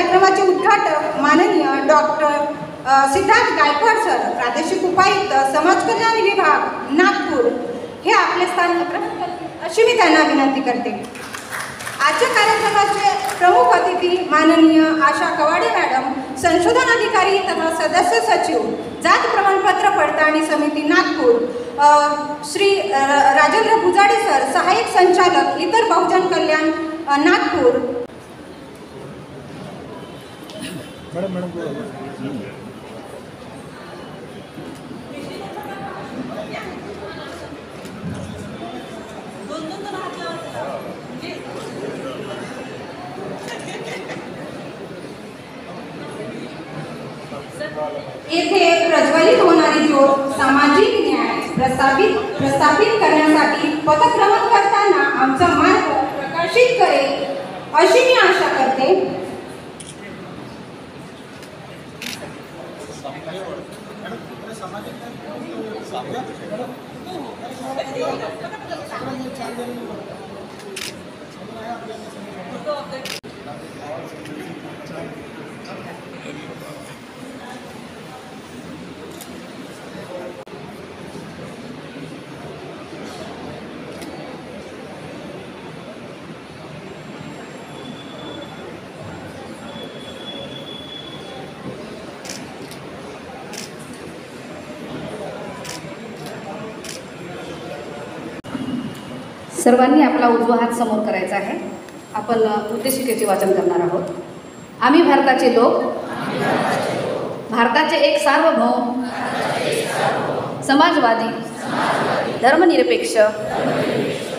कार्यक्रमाचे उद्घाटक माननीय डॉक्टर सिद्धार्थ गायकवाड सर, प्रादेशिक उपायुक्त समाज कल्याण विभाग नागपूर हे आपले स्थान ग्रहण करतील अशी मी त्यांना विनंती करते. आजच्या कार्यक्रमाचे प्रमुख अतिथी माननीय आशा कवाडे मॅडम, संशोधन अधिकारी तथा सदस्य सचिव जात प्रमाणपत्र पडताळणी समिती नागपूर, श्री राजेंद्र भुजाडे सर, सहाय्यक संचालक इतर बहुजन कल्याण नागपूर. येथे प्रज्वलित होणारी ज्योत सामाजिक न्याय प्रस्थापित करण्यासाठी पथक्रमण करताना आमचा मार्ग प्रकाशित करेल अशी मी आशा करते. सर्वांनी आपला उजवा हात समोर करायचा आहे. आपण उद्देशिकेचे वाचन करणार आहोत. आम्ही भारताचे लोक, भारताचे एक सार्वभौम, समाजवादी, धर्मनिरपेक्ष,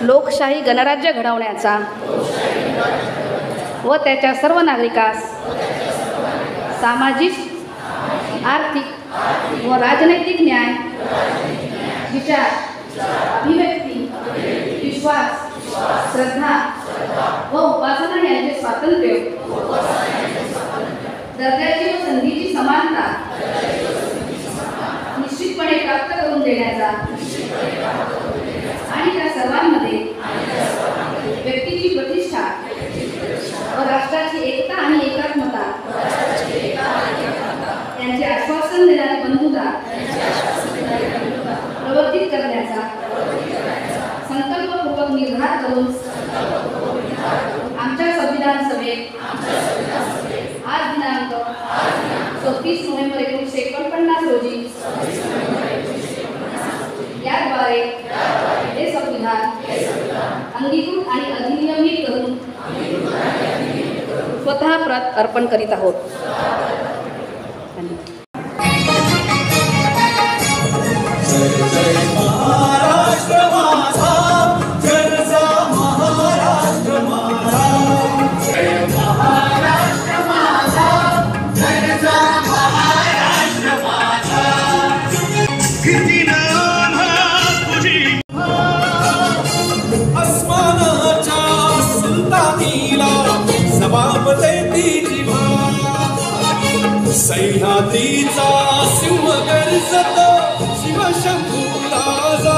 लोकशाही गणराज्य घडवण्याचा व त्याच्या सर्व नागरिकास सामाजिक, आर्थिक व राजनैतिक न्याय, विचार, अभिव्यक्ती, विश्वास, श्रद्धा व उपासना यांचे स्वातंत्र्य, दर्जाची व संधीची समानता निश्चितपणे प्राप्त करून देण्याचा आणि त्या सर्वांमध्ये व्यक्तीची प्रतिष्ठा व राष्ट्राची एकता आणि एकात्मता यांचे आश्वासन देणारी बंधुता प्रवर्तित करण्याचा संकल्पपूर्वक निर्धार करून आमच्या संविधान सभेत आज दिनांक 34 नोव्हेंबर 1949 रोजी याद्वारे हे संविधान अंगीकृत आणि अधिनियमित करून स्वतः प्रत अर्पण करीत आहोत. सह्याद्रीचा सिंह गर्जत शिवशंभू राजा,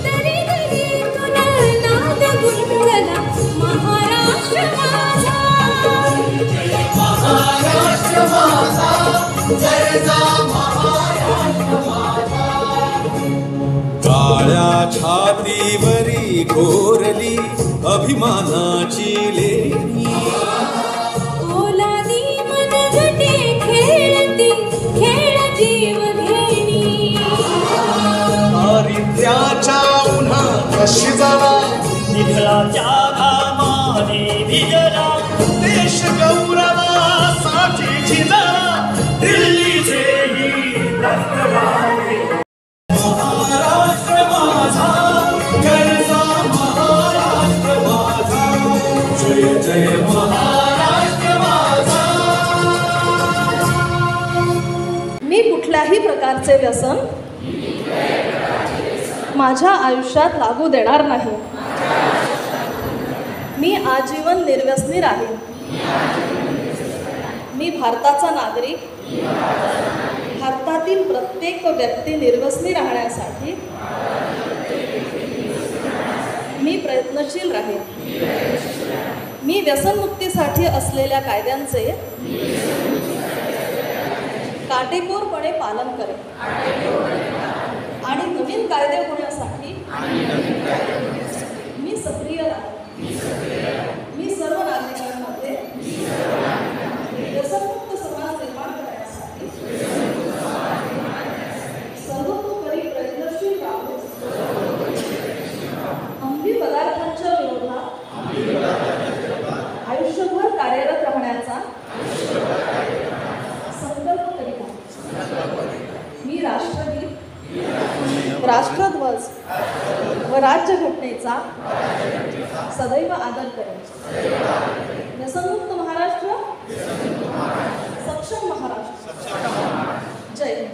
दरी दरी तुला नाद गुंजला महाराष्ट्र माझा, जय महाराष्ट्र माझा, जय जा महाराष्ट्र माझा. काळ्या छातीवरी घोरली अभिमानाची लेणी, हरित्याच्या उन्हात शिजला, निधळाच्या घामाने भिजला, देश गौरवासाठी झिजला, दिल्लीचे महाराष्ट्र माझा, गरजा महाराष्ट्र माझा, जय जय महाराष्ट्र माझा. मी कुठल्याही प्रकारचे व्यसन माझ्या आयुष्यात लागू देणार नाही. मी आजीवन निर्व्यसनी राहीन. मी भारताचा नागरिक, भारतातील प्रत्येक व्यक्ती निर्व्यसनी राहण्यासाठी मी प्रयत्नशील राहीन. मी व्यसनमुक्तीसाठी असलेल्या कायद्यांचे काटेकोरपणे पालन करेन आणि नवीन कायदे होण्यासाठी मी सक्रिय राहीन. मी सर्व नागरिकांमध्ये व्यसनमुक्त समाज निर्माण करण्यासाठी सर्वतोपरी प्रयत्नशील राहून अंमली पदार्थांच्या विरोधात आयुष्यभर कार्यरत राहण्याचा संकल्प करीत आहे. मी राष्ट्रगीत, राष्ट्रध्वज व राज्यघटनेचा सदैव आदर करेन. व्यसनमुक्त महाराष्ट्र, सक्षम महाराष्ट्र. जय हिंद.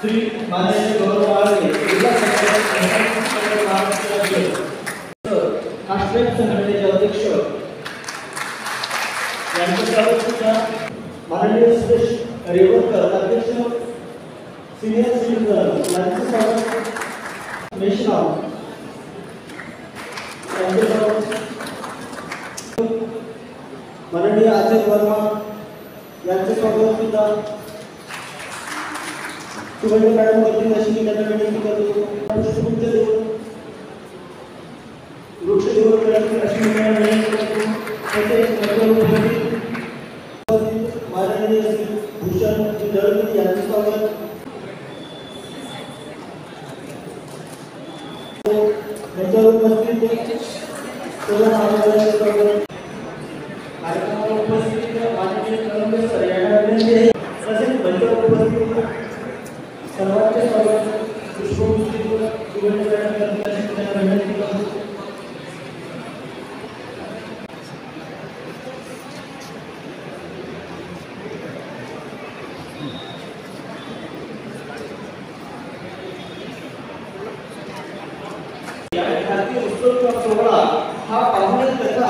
श्री माननीय गौरव आळवे जिल्हा संघटनेचे महाराष्ट्र राज्य राष्ट्रीय संघटनेचे अध्यक्ष यांच्यासोबत सुद्धा माननीय सुरेश रेवतकर अध्यक्ष सिनियर सिटीजन यांच्यासोबत मेशनाव यांच्यासोबत माननीय अजय वर्मा यांच्यासोबत सुद्धा सुवर्ण मॅडम वरती अशी मी त्यांना विनंती करतो. पुष्पगुच्छ देऊन वृक्ष देऊन करायची अशी मी त्यांना विनंती करतो. तसेच माननीय भूषण दळवी यांचे स्वागत. त्यांच्यावर उपस्थित सर्व महाराजांचे स्वागत. कार्यक्रमाला उपस्थित माननीय कलंबे सर यांना विनंती आहे. तसेच मंचावर उपस्थित सर्वांचे स्वागत. पुष्पगुच्छ सुवर्ण मॅडम त्यांना विनंती करतो. भारतीय उत्सव सोहळा हा पाहुण्यांकरता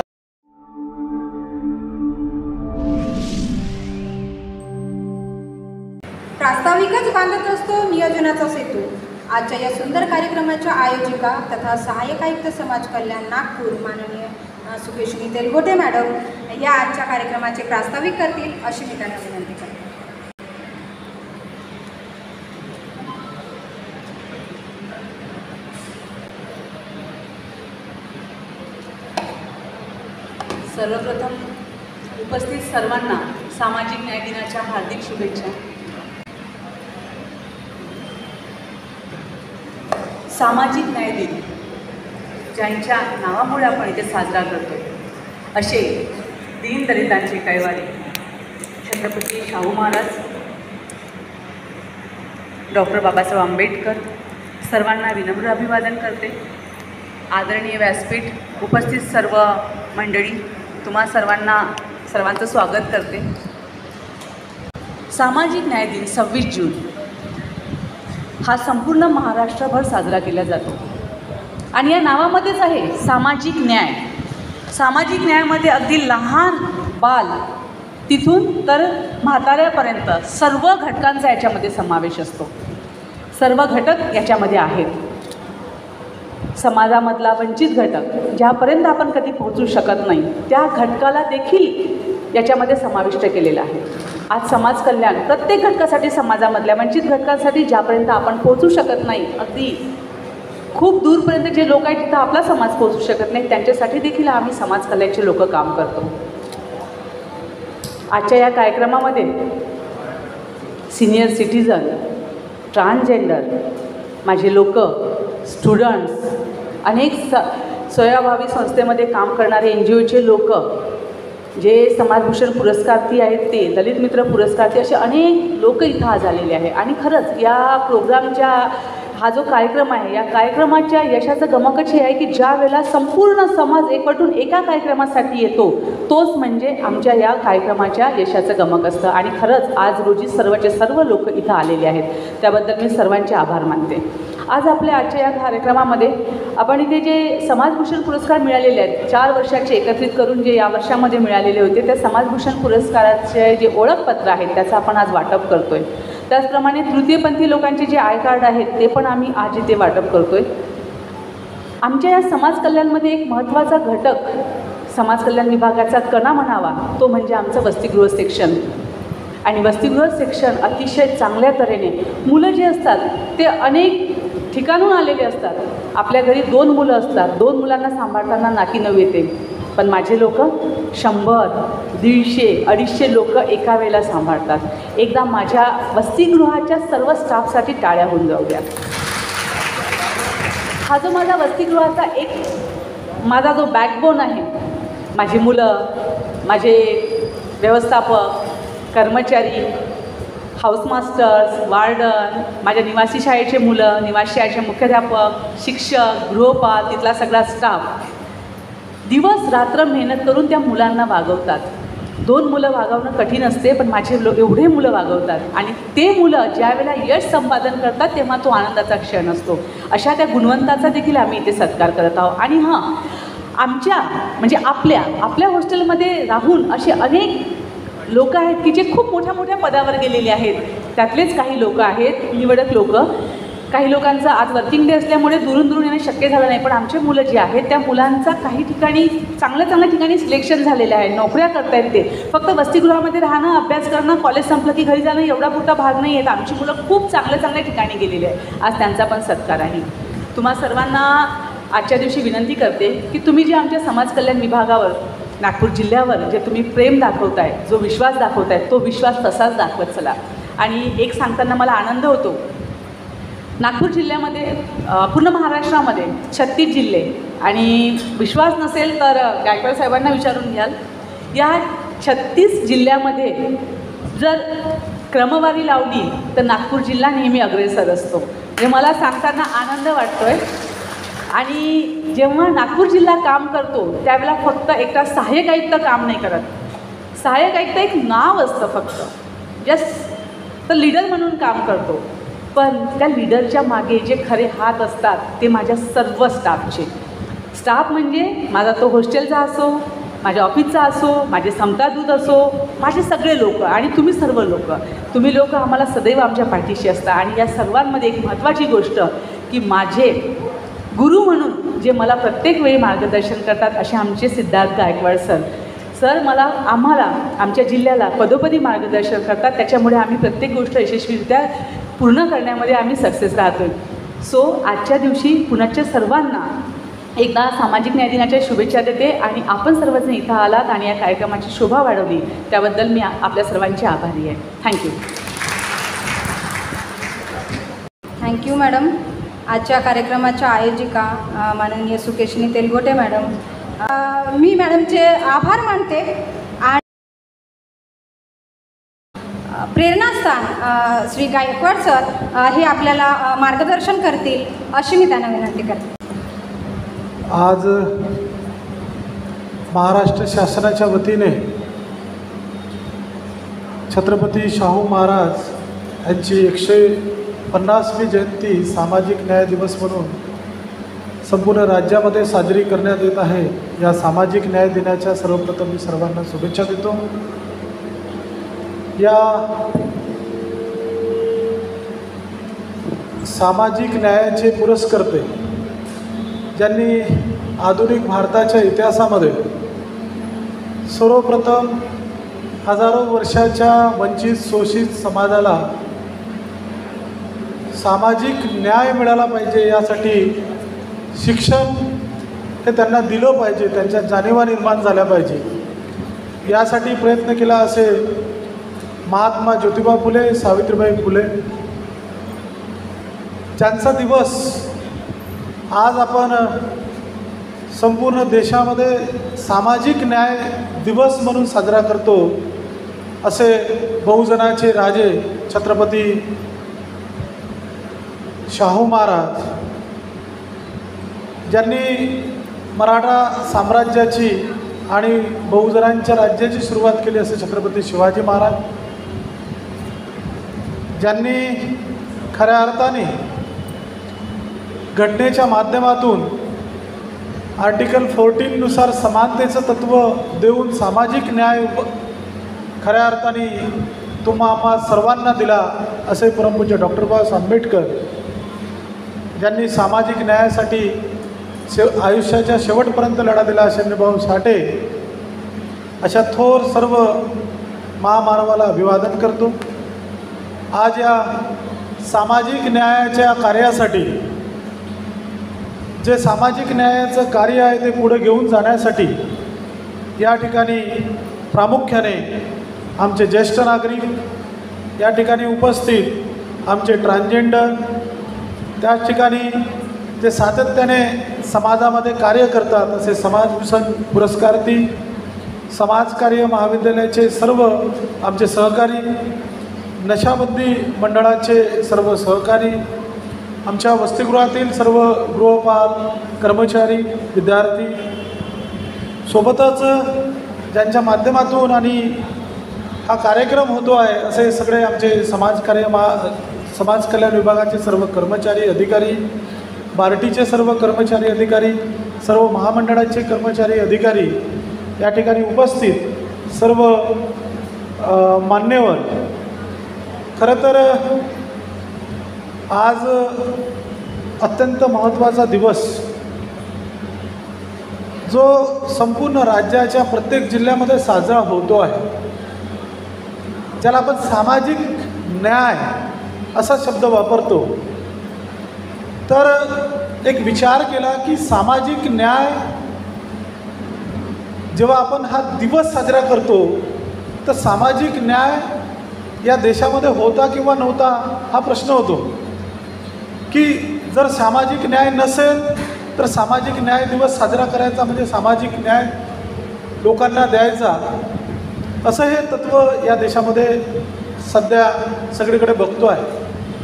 प्रास्ताविकच बांधत असतो नियोजनाचा सेतू. आजच्या या सुंदर कार्यक्रमाच्या आयोजिका तथा सहाय्यक आयुक्त समाज कल्याण नागपूर माननीय सुकेश्वरी तेलगोटे मॅडम या आजच्या कार्यक्रमाचे प्रास्ताविक करतील अशी मी त्यांना विनंती करते. सर्वप्रथम उपस्थित सर्वांना सामाजिक न्याय दिनाच्या हार्दिक शुभेच्छा. सामाजिक न्याय दिन ज्यांच्या नावामुळे आपण इथे साजरा करतो असे दीनदलितांचे कैवारी छत्रपती शाहू महाराज, डॉक्टर बाबासाहेब आंबेडकर सर्वांना विनम्र अभिवादन करते. आदरणीय व्यासपीठ, उपस्थित सर्व मंडळी, तुम्हा सर्वांचं स्वागत करते. सामाजिक न्याय दिन 26 जून हा संपूर्ण महाराष्ट्रभर साजरा केला जातो आणि या नावामध्येच आहे सामाजिक न्याय. सामाजिक न्यायामध्ये अगदी लहान बाल तिथून तर म्हाताऱ्यापर्यंत सर्व घटकांचा याच्यामध्ये समावेश असतो. सर्व घटक याच्यामध्ये आहेत. समाजामधला वंचित घटक ज्यापर्यंत आपण कधी पोहोचू शकत नाही त्या घटकाला देखील याच्यामध्ये समाविष्ट केलेलं आहे. आज समाज कल्याण प्रत्येक घटकासाठी, समाजामधल्या वंचित घटकांसाठी ज्यापर्यंत आपण पोहोचू शकत नाही, अगदी खूप दूरपर्यंत जे लोक आहेत तिथं आपला समाज पोहोचू शकत नाही, त्यांच्यासाठी देखील आम्ही समाज कल्याणचे लोक काम करतो. आजच्या या कार्यक्रमामध्ये सिनियर सिटीजन, ट्रान्सजेंडर, माझे लोक, स्टुडंट्स, अनेक स्वयंभावी संस्थेमध्ये काम करणारे NGOचे लोक, जे समाजभूषण पुरस्कारर्थी आहेत ते, दलित मित्र पुरस्कारर्थी, असे अनेक लोक इथं आज आलेले आहे. आणि खरंच या प्रोग्रामच्या हा जो कार्यक्रम आहे या कार्यक्रमाच्या यशाचं गमकच हे आहे की ज्या वेळेला संपूर्ण समाज एकवटून एका कार्यक्रमासाठी येतो तोच म्हणजे आमच्या या कार्यक्रमाच्या यशाचं गमक असतं. आणि खरंच आज रोजी सर्वचे सर्व लोक इथं आलेले आहेत, त्याबद्दल मी सर्वांचे आभार मानते. आज आपल्या आजच्या या कार्यक्रमामध्ये आपण इथे जे समाजभूषण पुरस्कार मिळालेले आहेत 4 वर्षाचे एकत्रित करून जे या वर्षामध्ये मिळालेले होते त्या समाजभूषण पुरस्काराचे जे ओळखपत्र आहेत त्याचं आपण आज वाटप करतो आहे. त्याचप्रमाणे तृतीयपंथी लोकांचे जे आय कार्ड आहेत ते पण आम्ही आज इथे वाटप करतो आहे. आमच्या या समाज कल्याणमध्ये एक महत्त्वाचा घटक समाज कल्याण विभागाचा कणा म्हणावा तो म्हणजे आमचं वसतिगृह सेक्शन. आणि वसतिगृह सेक्शन अतिशय चांगल्या तऱ्हेने मुलं जे असतात ते अनेक ठिकाणून आलेले असतात. आपल्या घरी 2 मुलं असतात, 2 मुलांना सांभाळताना नाकी नऊ येते, पण माझे लोक 100, 150, 250 लोक एका वेळेला सांभाळतात. एकदा माझ्या वसतिगृहाच्या सर्व स्टाफसाठी टाळ्या होऊन जाऊ द्या. हा जो माझा वसतिगृहाचा एक माझा जो बॅकबोन आहे, माझी मुलं, माझे व्यवस्थापक, कर्मचारी, हाऊस मास्टर्स, वार्डन, माझ्या निवासी शाळेचे मुलं, निवासी शाळेचे मुख्याध्यापक, शिक्षक, गृहपाल, तिथला सगळा स्टाफ दिवस रात्र मेहनत करून त्या मुलांना वागवतात. 2 मुलं वागवणं कठीण असते, पण माझे एवढे मुलं वागवतात. आणि ते मुलं ज्या वेळेला यश संपादन करतात तेव्हा तो आनंदाचा क्षण असतो. अशा त्या गुणवंताचा देखील आम्ही इथे सत्कार करत आहोत. आणि हां, आमच्या म्हणजे आपल्या हॉस्टेलमध्ये राहून असे अनेक लोक आहेत की जे खूप मोठ्या मोठ्या पदावर गेलेले आहेत. त्यातलेच काही लोक आहेत निवडक लोक. काही लोकांचं आज वर्किंग डे असल्यामुळे दुरून येणं शक्य झालं नाही, पण आमचे मुलं जे आहेत त्या मुलांचा काही ठिकाणी चांगल्या ठिकाणी सिलेक्शन झालेलं आहे, नोकऱ्या करतायत. ते फक्त वसतिगृहामध्ये राहणं, अभ्यास करणं, कॉलेज संपलं की घरी जाणं एवढा पुरता भाग नाही आहेत. आमची मुलं खूप चांगल्या ठिकाणी गेलेली आहे. आज त्यांचा पण सत्कार आहे. तुम्हा सर्वांना आजच्या दिवशी विनंती करते की तुम्ही जे आमच्या समाज कल्याण विभागावर, नागपूर जिल्ह्यावर जे तुम्ही प्रेम दाखवताय, जो विश्वास दाखवताय, तो विश्वास तसाच दाखवत चला. आणि एक सांगताना मला आनंद होतो, नागपूर जिल्ह्यामध्ये पूर्ण महाराष्ट्रामध्ये 36 जिल्हे, आणि विश्वास नसेल तर गायकवाड साहेबांना विचारून घ्याल, या 36 जिल्ह्यामध्ये जर क्रमवारी लावली तर नागपूर जिल्हा नेहमी अग्रेसर असतो. म्हणजे मला सांगताना आनंद वाटतो आहे. आणि जेव्हा नागपूर जिल्हा काम करतो त्यावेळेला फक्त एकटा सहाय्यक आयुक्त काम नाही करत. सहाय्यक आयुक्त एक नाव असतं फक्त, जस्ट तर लीडर म्हणून काम करतो. पण त्या लीडरच्या मागे जे खरे हात असतात ते माझ्या सर्व स्टाफचे. स्टाफ म्हणजे माझा तो हॉस्टेलचा असो, माझ्या ऑफिसचा असो, माझे समता दूत असो, माझे सगळे लोक आणि तुम्ही सर्व लोक, तुम्ही लोक आम्हाला सदैव आमच्या पाठीशी असता. आणि या सर्वांमध्ये एक महत्त्वाची गोष्ट की माझे गुरु म्हणून जे मला प्रत्येक वेळी मार्गदर्शन करतात असे आमचे सिद्धार्थ गायकवाड सर आम्हाला आमच्या जिल्ह्याला पदोपदी मार्गदर्शन करतात. त्याच्यामुळे आम्ही प्रत्येक गोष्ट यशस्वीरित्या पूर्ण करण्यामध्ये आम्ही सक्सेस राहतो. सो आजच्या दिवशी पुण्याच्या सर्वांना एकदा सामाजिक न्याय दिनाच्या शुभेच्छा देते. आणि आपण सर्वजण इथं आलात आणि या कार्यक्रमाची शोभा वाढवली त्याबद्दल मी आपल्या सर्वांची आभारी आहे. थँक्यू. Thank you madam. आजच्या कार्यक्रमाच्या आयोजिका माननीय सुकेशनी तेलगोटे मॅडम, मी मॅडमचे आभार मानते. आणि प्रेरणास्थान श्री गायकवाड सर हे आपल्याला मार्गदर्शन करतील अशी मी त्यांना विनंती करते. आज महाराष्ट्र शासनाच्या वतीने छत्रपती शाहू महाराज यांची 150वी जयंती सामाजिक न्याय दिवस म्हणून संपूर्ण राज्यामध्ये साजरी करण्यात येत आहे. या सामाजिक न्याय दिनाच्या सर्वप्रथम मी सर्वांना शुभेच्छा देतो. या सामाजिक न्यायाचे पुरस्कर्ते ज्यांनी आधुनिक भारताच्या इतिहासामध्ये सर्वप्रथम हजारो वर्षाच्या वंचित शोषित समाजाला सामाजिक न्याय मिळाला पाहिजे, यासाठी शिक्षण हे त्यांना दिलं पाहिजे, त्यांच्या जाणीवा निर्माण झाल्या पाहिजे, यासाठी प्रयत्न केला असेल महात्मा ज्योतिबा फुले, सावित्रीबाई फुले, ज्यांचा दिवस आज आपण संपूर्ण देशामध्ये सामाजिक न्याय दिवस म्हणून साजरा करतो. असे बहुजनाचे राजे छत्रपती शाहू महाराज, ज्यांनी मराठा साम्राज्याची आणि बहुजनांच्या राज्याची सुरुवात केली, असे छत्रपती शिवाजी महाराज, ज्यांनी खऱ्या अर्थाने घटनेच्या माध्यमातून आर्टिकल 14 नुसार समानतेचं तत्त्व देऊन सामाजिक न्याय खऱ्या अर्थाने तुम्हा आम्हा सर्वांना दिला असे परमपूज्य डॉक्टर बाबासाहेब आंबेडकर ज्यांनी सामाजिक न्यायासाठी आयुष्याच्या शेवटपर्यंत लढा दिला असे भाऊ साठे अशा थोर सर्व महामानवाला अभिवादन करतो. आज या सामाजिक न्यायाच्या कार्यासाठी जे सामाजिक न्यायाचं कार्य आहे ते पुढे घेऊन जाण्यासाठी या ठिकाणी प्रामुख्याने आमचे ज्येष्ठ नागरिक या ठिकाणी उपस्थित आमचे ट्रान्सजेंडर त्याच ठिकाणी जे सातत्याने समाजामध्ये कार्य करतात असे समाजभूषण पुरस्कारार्थी समाजकार्य महाविद्यालयाचे सर्व आमचे सहकारी नशाबंदी मंडळाचे सर्व सहकारी आमच्या वसतिगृहातील सर्व गृहपाल कर्मचारी विद्यार्थी सोबतच ज्यांच्या माध्यमातून आणि हा कार्यक्रम होतो आहे असे सगळे आमचे समाज कल्याण विभागाचे सर्व कर्मचारी अधिकारी बार्टीचे सर्व कर्मचारी अधिकारी सर्व महामंडळाचे कर्मचारी अधिकारी या ठिकाणी उपस्थित सर्व मान्यवर. खरं तर आज अत्यंत महत्त्वाचा दिवस जो संपूर्ण राज्याच्या प्रत्येक जिल्ह्यामध्ये साजरा होतो आहे ज्याला आपण सामाजिक न्याय असा शब्द वापरतो. तर एक विचार केला की सामाजिक न्याय जेव्हा आपण हा दिवस साजरा करतो तर सामाजिक न्याय या देशामध्ये होता किंवा नव्हता हा प्रश्न होतो की जर सामाजिक न्याय नसेल तर सामाजिक न्याय दिवस साजरा करायचा म्हणजे सामाजिक न्याय लोकांना द्यायचा असं हे तत्त्व या देशामध्ये सध्या सगळीकडे बघतो आहे.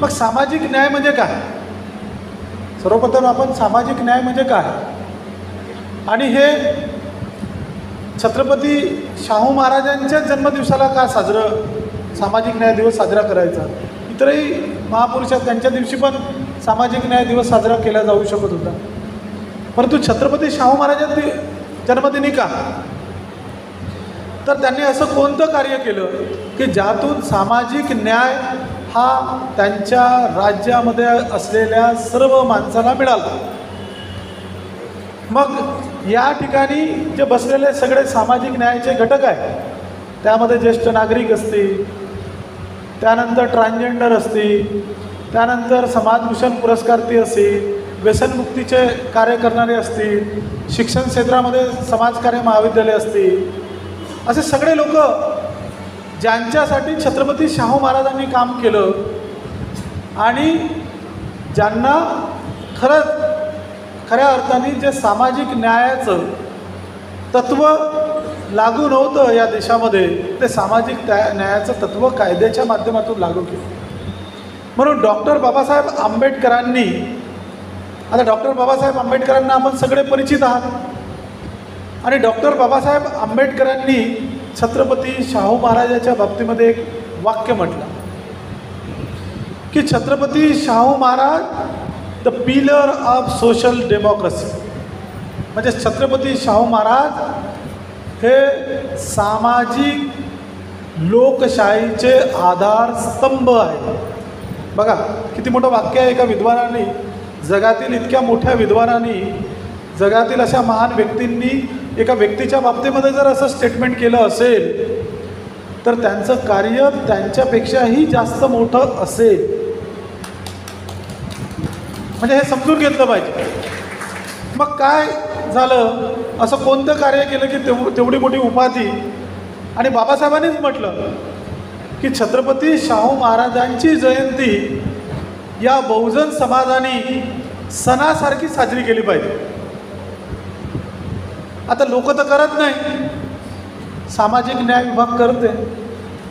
मग सामाजिक न्याय म्हणजे काय? सर्वप्रथम आपण सामाजिक न्याय म्हणजे काय आणि हे छत्रपती शाहू महाराजांच्या जन्मदिवसाला का सामाजिक न्याय दिवस साजरा करायचा? इतरही महापुरुष त्यांच्या दिवशी पण सामाजिक न्याय दिवस साजरा केला जाऊ शकत होता, परंतु छत्रपती शाहू महाराजांनी जन्मदिनी का? तर त्यांनी असं कोणतं कार्य केलं की ज्यातून सामाजिक न्याय हा त्यांच्या राज्यामध्ये असलेल्या सर्व माणसाला मिळाला. मग या ठिकाणी जे बसलेले सगळे सामाजिक न्यायाचे घटक आहेत त्यामध्ये ज्येष्ठ नागरिक असतील, त्यानंतर ट्रान्सजेंडर असतील, त्यानंतर समाजभूषण पुरस्कारार्थी असतील, व्यसनमुक्तीचे कार्य करणारे असतील, शिक्षण क्षेत्रामध्ये समाजकार्य महाविद्यालय असतील, असे सगळे लोक ज्यांच्यासाठी छत्रपती शाहू महाराजांनी काम केलं आणि ज्यांना खऱ्या अर्थाने जे सामाजिक न्यायाचं तत्त्व लागू नव्हतं या देशामध्ये ते सामाजिक न्यायाचं तत्त्व कायद्याच्या माध्यमातून लागू केलं. म्हणून डॉक्टर बाबासाहेब आंबेडकरांनी, आता डॉक्टर बाबासाहेब आंबेडकरांना आपण सगळे परिचित आहात आणि डॉक्टर बाबासाहेब आंबेडकरांनी छत्रपती शाहू महाराजाच्या बाबतीमध्ये एक वाक्य म्हटलं की Chhatrapati Shahu Maharaj the pillar of social democracy, म्हणजे छत्रपती शाहू महाराज हे सामाजिक लोकशाहीचे आधारस्तंभ आहे. बघा किती मोठं वाक्य आहे. एका विद्वानांनी, जगातील इतक्या मोठ्या विद्वानांनी, जगातील अशा महान व्यक्तींनी एका व्यक्तीच्या बाबतीमध्ये जर असं स्टेटमेंट केलं असेल तर त्यांचं कार्य त्यांच्यापेक्षाही जास्त मोठं असेल, म्हणजे हे समजून घेतलं पाहिजे. मग काय झालं, असं कोणतं कार्य केलं की तेवढी मोठी उपाधी? आणि बाबासाहेबांनीच म्हटलं की छत्रपती शाहू महाराजांची जयंती या बहुजन समाजाने सणासारखी साजरी केली पाहिजे. आता लोक तर करत नाही, सामाजिक न्याय विभाग करते,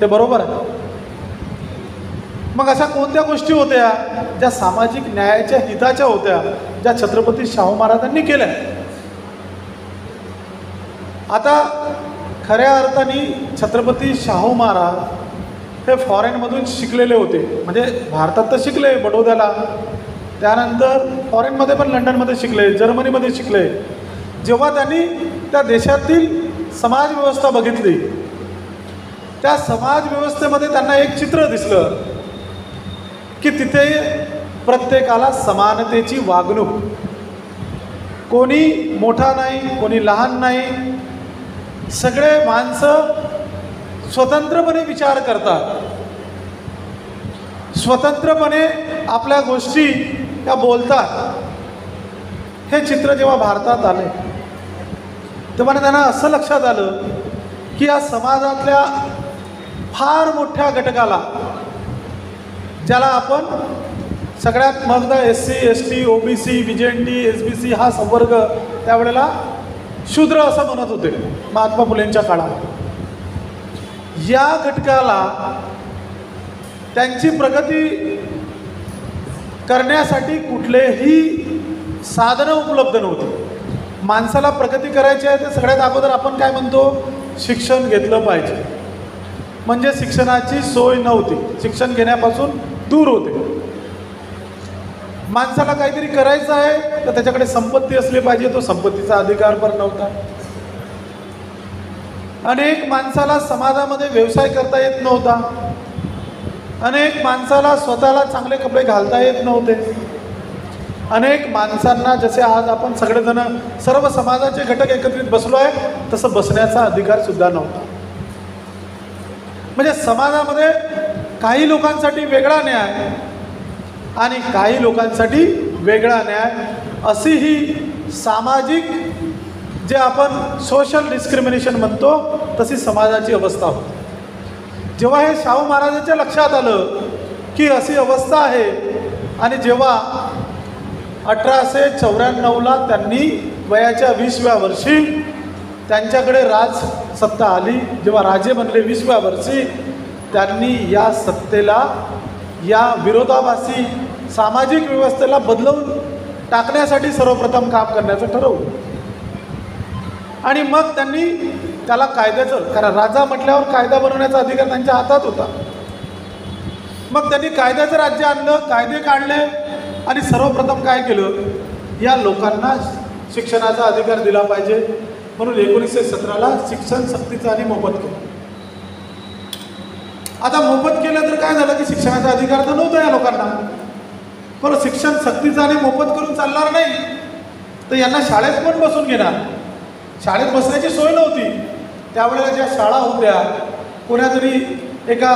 ते बरोबर आहे. मग अशा कोणत्या गोष्टी होत्या ज्या सामाजिक न्यायाच्या हिताच्या होत्या, ज्या छत्रपती शाहू महाराजांनी केल्या? आता खऱ्या अर्थाने छत्रपती शाहू महाराज हे फॉरेनमधून शिकलेले होते, म्हणजे भारतात तर शिकले बडोद्याला, त्यानंतर फॉरेनमध्ये पण लंडनमध्ये शिकले, जर्मनीमध्ये शिकले. जेव्हा त्यांनी त्या देशातील समाजव्यवस्था बघितली त्या समाज व्यवस्थेमध्ये त्यांना एक चित्र दिसलं की तिथे प्रत्येकाला समानतेची वागणूक, कोणी मोठा नाही, कोणी लहान नाही, सगळे माणसं स्वतंत्रपणे विचार करतात, स्वतंत्रपणे आपल्या गोष्टी त्या बोलतात. हे चित्र जेव्हा भारतात आले तेव्हा त्यांना असं लक्षात आलं की या समाजातल्या फार मोठ्या घटकाला, ज्याला आपण सगळ्यात Magadha SC ST OBC BJNT SBC हा संवर्ग त्यावेळेला शूद्र असं म्हणत होते महात्मा फुलेंच्या काळात, या घटकाला त्यांची प्रगती करण्यासाठी कुठलेही साधनं उपलब्ध नव्हती. माणसाला प्रगती करायची आहे तर सगळ्यात अगोदर आपण काय म्हणतो, शिक्षण घेतलं पाहिजे. म्हणजे शिक्षणाची सोय नव्हती, शिक्षण घेण्यापासून दूर होते. माणसाला काहीतरी करायचं आहे तर त्याच्याकडे संपत्ती असली पाहिजे, तो संपत्तीचा अधिकार पण नव्हता. अनेक माणसाला समाजामध्ये व्यवसाय करता येत नव्हता, अनेक माणसाला स्वतःला चांगले कपडे घालता येत नव्हते, अनेक माणसांना जसे आज आपण सगळेजण सर्व समाजाचे घटक एकत्रित बसलो आहे तसं बसण्याचा अधिकार सुद्धा नव्हता. म्हणजे समाजामध्ये काही लोकांसाठी वेगळा न्याय आणि काही लोकांसाठी वेगळा न्याय, अशी ही सामाजिक जे आपण सोशल डिस्क्रिमिनेशन म्हणतो तशी समाजाची अवस्था होती. जेव्हा हे शाहू महाराजांच्या लक्षात आलं की अशी अवस्था आहे, आणि जेव्हा 1894ला त्यांनी वयाच्या 20व्या वर्षी त्यांच्याकडे राजसत्ता आली, जेव्हा राजे बनले 20व्या वर्षी, त्यांनी या सत्तेला, या विरोधाभासी सामाजिक व्यवस्थेला बदलवून टाकण्यासाठी सर्वप्रथम काम करण्याचं ठरवलं. आणि मग त्यांनी त्याला कायद्याचं, कारण राजा म्हटल्यावर कायदा बनवण्याचा अधिकार त्यांच्या हातात होता, मग त्यांनी कायद्याचं राज्य आणलं, कायदे काढले आणि सर्वप्रथम काय केलं, या लोकांना शिक्षणाचा अधिकार दिला पाहिजे म्हणून 1917ला शिक्षण सक्तीचं आणि मोफत केलं. आता मोफत केलं तर काय झालं की शिक्षणाचा अधिकार तर नव्हता या लोकांना, पण शिक्षण सक्तीचं आणि मोफत करून चालणार नाही, तर यांना शाळेत पण बसून घेणार. शाळेत बसण्याची सोय नव्हती त्यावेळेला. ज्या शाळा होत्या कोणातरी एका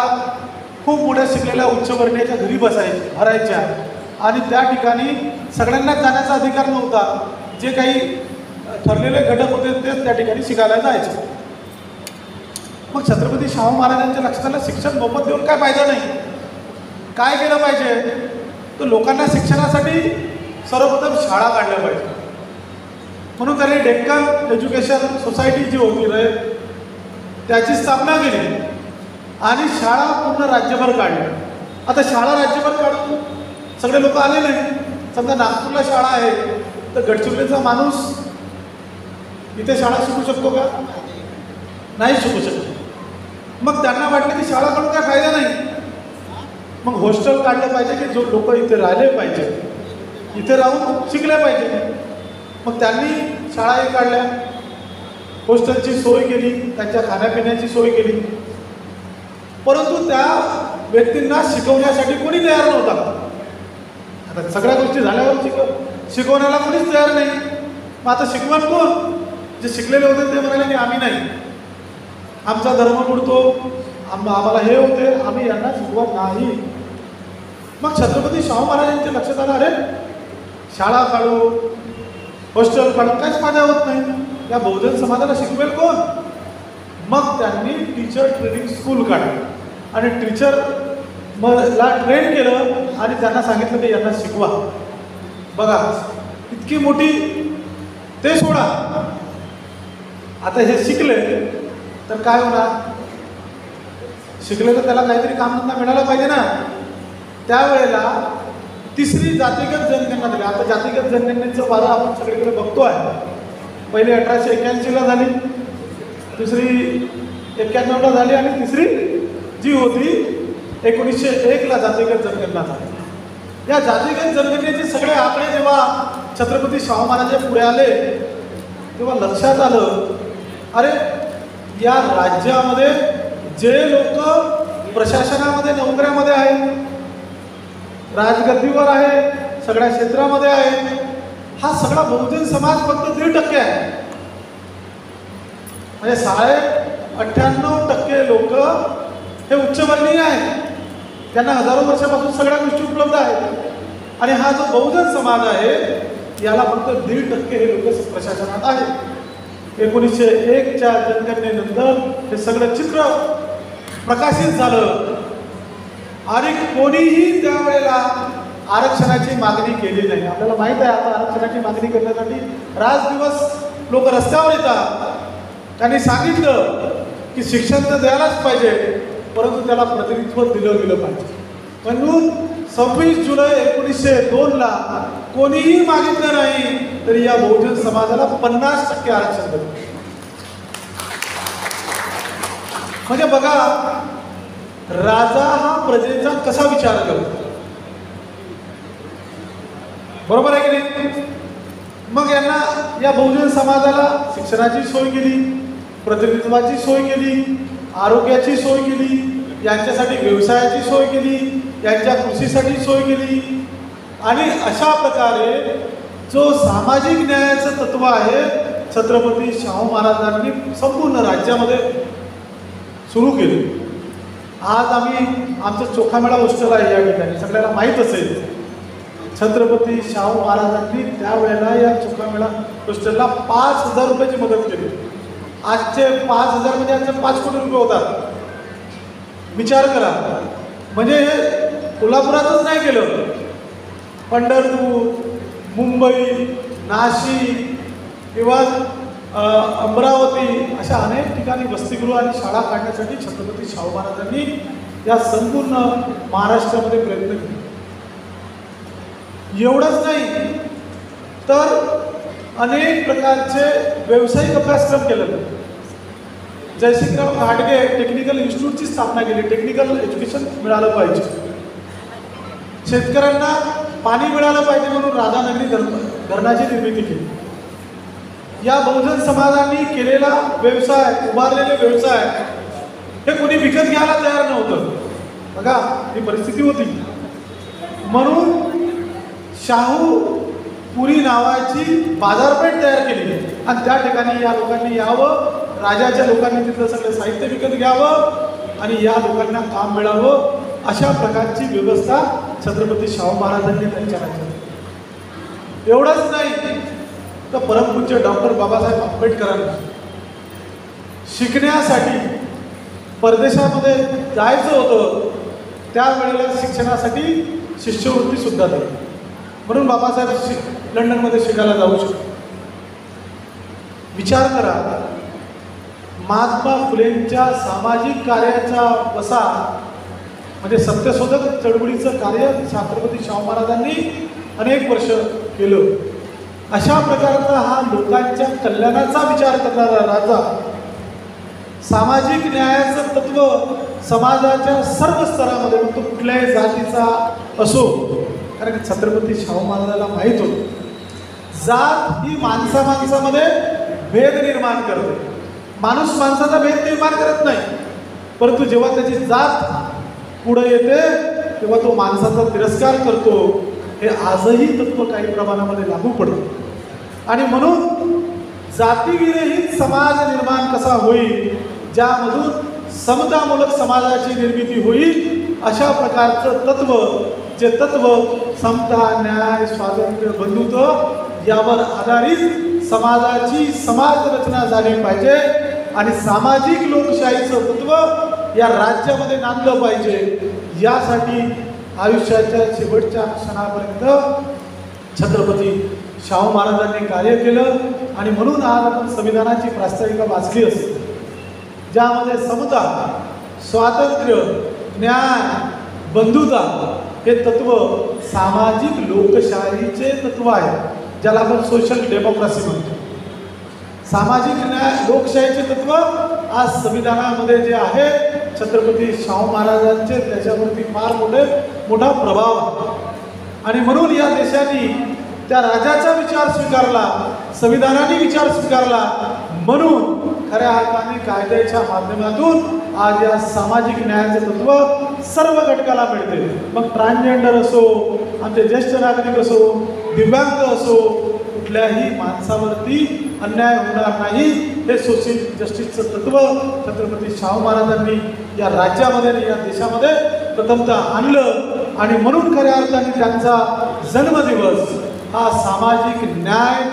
खूप मोठ्या शिकलेल्या उच्चवर्णीयाच्या घरी भरायच्या, आणि त्या ठिकाणी सगळ्यांनाच जाण्याचा अधिकार नव्हता. जे काही ठरलेले घटक होते तेच त्या ठिकाणी शिकायला जायचे. मग छत्रपती शाहू महाराजांच्या लक्षात आलं शिक्षण मोफत देऊन काय फायदा नाही, काय केलं पाहिजे, तर लोकांना शिक्षणासाठी सर्वप्रथम शाळा काढल्या पाहिजे. म्हणून त्यांनी डेक्कन एज्युकेशन सोसायटी जी होती त्याची स्थापना केली आणि शाळा पूर्ण राज्यभर काढल्या. आता शाळा राज्यभर काढून सगळे लोक आले नाही. समजा नागपूरला शाळा आहे तर गडचिरोलीचा माणूस इथे शाळा शिकू शकतो का? नाही शिकू शकतो. मग त्यांना वाटलं की शाळा काढून काय फायदा नाही, मग हॉस्टेल काढलं पाहिजे की जो लोक इथे राहिले पाहिजे, इथे राहून शिकले पाहिजे. मग त्यांनी शाळाही काढल्या, हॉस्टेलची सोय केली, त्यांच्या खाण्यापिण्याची सोय केली, परंतु त्या व्यक्तींना शिकवण्यासाठी कोणी तयार नव्हता. आता सगळ्या गोष्टी झाल्यावर शिकवण्याला कोणीच तयार नाही. मग आता शिकवण कोण? जे शिकलेले होते ते म्हणाले की आम्ही नाही, आमचा धर्म बुडतो, आम्हाला हे होते, आम्ही यांना शिकवत नाही. मग छत्रपती शाहू महाराजांच्या लक्षात आलं, अरे शाळा काढू, हॉस्टेल काढून काहीच फायदा होत नाही, या बहुजन समाजाला शिकवेल कोण? मग त्यांनी टीचर ट्रेनिंग स्कूल काढलं आणि टीचर ला ट्रेन केलं आणि त्यांना सांगितलं की यांना शिकवा. बघा इतकी मोठी, ते सोडा, आता हे शिकले तर काय होणार? शिकले तर त्याला काहीतरी कामधंदा मिळाला पाहिजे ना. त्यावेळेला तिसरी जातीगत जनगणना झाली. आता जातीगत जनगणनेचं वारं आपण सगळीकडे बघतो आहे. पहिली 1881ला झाली, दुसरी 91ला झाली आणि तिसरी जी होती 1901ला जातीगत जनगणना झाली. या जातीगत जनगणनेचे सगळे आकडे जेव्हा छत्रपती शाहू महाराज पुढे आले तेव्हा लक्षात आलं, अरे या राज्यामध्ये जे लोक प्रशासनामध्ये नोकऱ्यामध्ये आहेत, राजगद्दीवर आहे, सगळ्या क्षेत्रामध्ये आहे, हा सगळा बहुजन समाज फक्त 1.5% आहे. म्हणजे 98% लोक हे उच्चवर्णीय आहेत, त्यांना हजारो वर्षापासून सगळ्या गोष्टी उपलब्ध आहेत. आणि हा जो बहुजन समाज आहे याला फक्त 1.5% हे लोक प्रशासनात आहेत. 1901च्या जनगणनेनंतर हे सगळं चित्र प्रकाशित झालं आणि कोणीही त्यावेळेला आरक्षणाची मागणी केली नाही. आपल्याला माहीत आहे आता आरक्षणाची मागणी करण्यासाठी रातदिवस लोक रस्त्यावर येतात. त्यांनी सांगितलं की शिक्षण तर द्यायलाच पाहिजे, परंतु त्याला प्रतिनिधित्व दिलं गेलं पाहिजे. म्हणून 26 जुलै 1902ला कोणीही मागितलं नाही तरी या बहुजन समाजाला 50% आरक्षण दिलं. म्हणजे बघा, राजा हा प्रजेचा कसा विचार करतो, बरोबर आहे की नाही? मग यांना या बहुजन समाजाला शिक्षणाची सोय केली, प्रतिनिधित्वाची सोय केली, आरोग्याची सोय केली, यांच्यासाठी व्यवसायाची सोय केली, यांच्या कृषीसाठी सोय केली. आणि अशा प्रकारे जो सामाजिक न्यायाचं तत्व आहे छत्रपती शाहू महाराजांनी संपूर्ण राज्यामध्ये सुरू केलं. आज आम्ही आमचं चोखामेळा हॉस्टेल आहे या ठिकाणी, सगळ्यांना माहीत असेल. छत्रपती शाहू महाराजांनी त्यावेळेला या चोखामेळा हॉस्टेलला 5,000 रुपयाची मदत केली. आजचे 5,000 म्हणजे आजचे 5 कोटी रुपये होतात. विचार करा, म्हणजे कोल्हापुरातच नाही केलं, पंढरपूर, मुंबई, नाशिक किंवा अमरावती अशा अनेक ठिकाणी वसतिगृह आणि शाळा काढण्यासाठी छत्रपती शाहू महाराजांनी या संपूर्ण महाराष्ट्रामध्ये प्रयत्न केले. एवढंच नाही तर अनेक प्रकारचे व्यावसायिक अभ्यासक्रम केले. जयसिंगराव घाटगे टेक्निकल इन्स्टिट्यूटची स्थापना केली. टेक्निकल एज्युकेशन मिळालं पाहिजे, शेतकऱ्यांना पाणी मिळालं पाहिजे म्हणून राधानगरी धरणाची निर्मिती केली. या बहुजन समाजांनी केलेला व्यवसाय, उभारलेले व्यवसाय हे कोणी विकत घ्यायला तयार नव्हतं. बघा ही परिस्थिती होती. म्हणून शाहूपुरी नावाची बाजारपेठ तयार केली आणि त्या ठिकाणी या लोकांनी यावं, राजाच्या लोकांनी तिथलं सगळं साहित्य विकत घ्यावं आणि या लोकांना काम मिळावं, अशा प्रकारची व्यवस्था छत्रपती शाहू महाराजांनी त्यांच्या राज्यात. एवढंच नाही तर परमपूज्य डॉक्टर बाबासाहेब आंबेडकरांना शिकण्यासाठी परदेशामध्ये जायचं होतं, त्यावेळेला शिक्षणासाठी शिष्यवृत्ती सुद्धा दिली. म्हणून बाबासाहेब लंडनमध्ये शिकायला जाऊ शकतो. विचार करा, महात्मा फुलेंच्या सामाजिक कार्याचा वसा म्हणजे सत्यशोधक चळवळीचं कार्य छत्रपती शाहू महाराजांनी अनेक वर्ष केलं. अशा प्रकारचा हा लोकांच्या कल्याणाचा विचार करणारा राजा, सामाजिक न्यायाचं तत्व समाजाच्या सर्व स्तरामध्ये, मग तो कुठल्याही जातीचा असो, कारण छत्रपती शाहू महाराजांना माहीत होतं जात ही माणसामध्ये भेद निर्माण करते. माणूस माणसाचा भेद निर्माण करत नाही, परंतु जेव्हा त्याची जात पुढे येते तेव्हा तो माणसाचा तिरस्कार करतो. हे आजही तत्व काही प्रमाणामध्ये लागू पडतं. आणि म्हणून जातीविरहित समाज निर्माण कसा होईल, ज्यामधून समतामूलक समाजाची निर्मिती होईल, अशा प्रकारचं तत्व, जे तत्व समता, न्याय, स्वातंत्र्य, बंधुत्व यावर आधारित समाजाची समाज रचना झाली पाहिजे आणि सामाजिक लोकशाहीचं तत्व या राज्यामध्ये नांदलं पाहिजे. यासाठी आयुष्याच्या शेवटच्या क्षणापर्यंत छत्रपती शाहू महाराजांनी कार्य केलं. आणि म्हणून आज आपण संविधानाची प्रास्ताविका वाचली असेल, ज्यामध्ये समता, स्वातंत्र्य, न्याय, बंधुता हे तत्व सामाजिक लोकशाहीचे तत्व आहे, ज्याला आपण सोशल डेमोक्रेसी म्हणतो. सामाजिक न्याय लोकशाहीचे तत्व आज संविधानामध्ये जे आहे छत्रपती शाहू महाराजांचे, त्याच्यावरती फार मोठा प्रभाव आहे. आणि म्हणून या देशाने त्या राजाचा विचार स्वीकारला, संविधानाने विचार स्वीकारला. म्हणून खऱ्या अर्थाने कायद्याच्या माध्यमातून आज या सामाजिक न्यायाचे तत्व सर्व घटकाला मिळते. मग ट्रान्सजेंडर असो, आमचे ज्येष्ठ नागरिक असो, दिव्यांग असो, कुठल्याही माणसावरती अन्याय होणार नाही हे सोशल जस्टिसचं तत्व छत्रपती शाहू महाराजांनी या राज्यामध्ये आणि या देशामध्ये प्रथमतः आणलं आणि म्हणून खऱ्या अर्थाने त्यांचा जन्मदिवस हा सामाजिक न्याय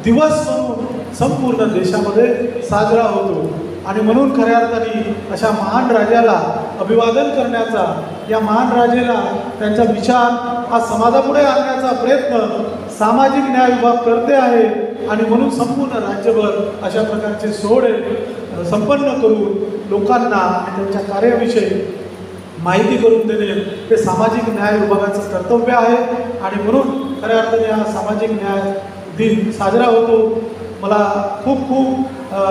दिवस म्हणून संपूर्ण देशामध्ये साजरा होतो. आणि म्हणून खऱ्या अर्थाने अशा महान राजाला अभिवादन करण्याचा, या महान राजेला त्यांचा विचार हा समाजापुढे आणण्याचा प्रयत्न सामाजिक न्याय विभाग करते आहे. आणि म्हणून संपूर्ण राज्यभर अशा प्रकारचे सोहळे संपन्न करून लोकांना आणि त्यांच्या कार्याविषयी माहिती करून देणे हे सामाजिक न्याय विभागाचं कर्तव्य आहे. आणि म्हणून खऱ्या अर्थाने हा सामाजिक न्याय दिन साजरा होतो. मला खूप खूप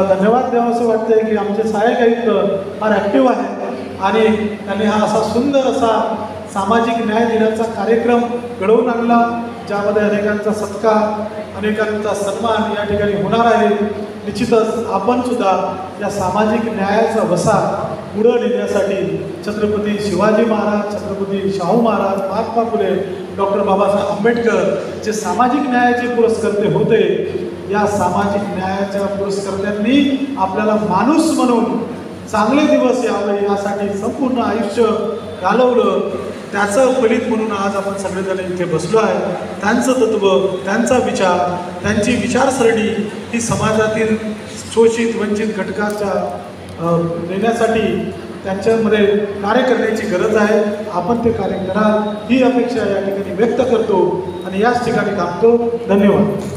धन्यवाद द्यावं असं वाटतं की आमचे सहाय्यक आयुक्त फार ॲक्टिव्ह आहेत आणि त्यांनी हा असा सुंदर असा सामाजिक न्याय दिनाचा कार्यक्रम घडवून आणला, ज्यामध्ये अनेकांचा सत्कार, अनेकांचा सन्मान या ठिकाणी होणार आहे. निश्चितच आपणसुद्धा या सामाजिक न्यायाचा वसा पुढं नेण्यासाठी छत्रपती शिवाजी महाराज, छत्रपती शाहू महाराज, महात्मा फुले, डॉक्टर बाबासाहेब आंबेडकर जे सामाजिक न्यायाचे पुरस्कर्ते होते, या सामाजिक न्यायाच्या पुरस्कर्त्यांनी आपल्याला माणूस म्हणून चांगले दिवस यावे यासाठी संपूर्ण आयुष्य घालवलं. त्याचं फलित म्हणून आज आपण सगळेजण इथे बसलो आहे. त्यांचं तत्त्व, त्यांचा विचार, त्यांची विचारसरणी ही समाजातील शोषित वंचित घटकाच्या नेण्यासाठी त्यांच्यामध्ये कार्य करण्याची गरज आहे. आपण ते कार्य कराल ही अपेक्षा या ठिकाणी व्यक्त करतो आणि याच ठिकाणी थांबतो. धन्यवाद.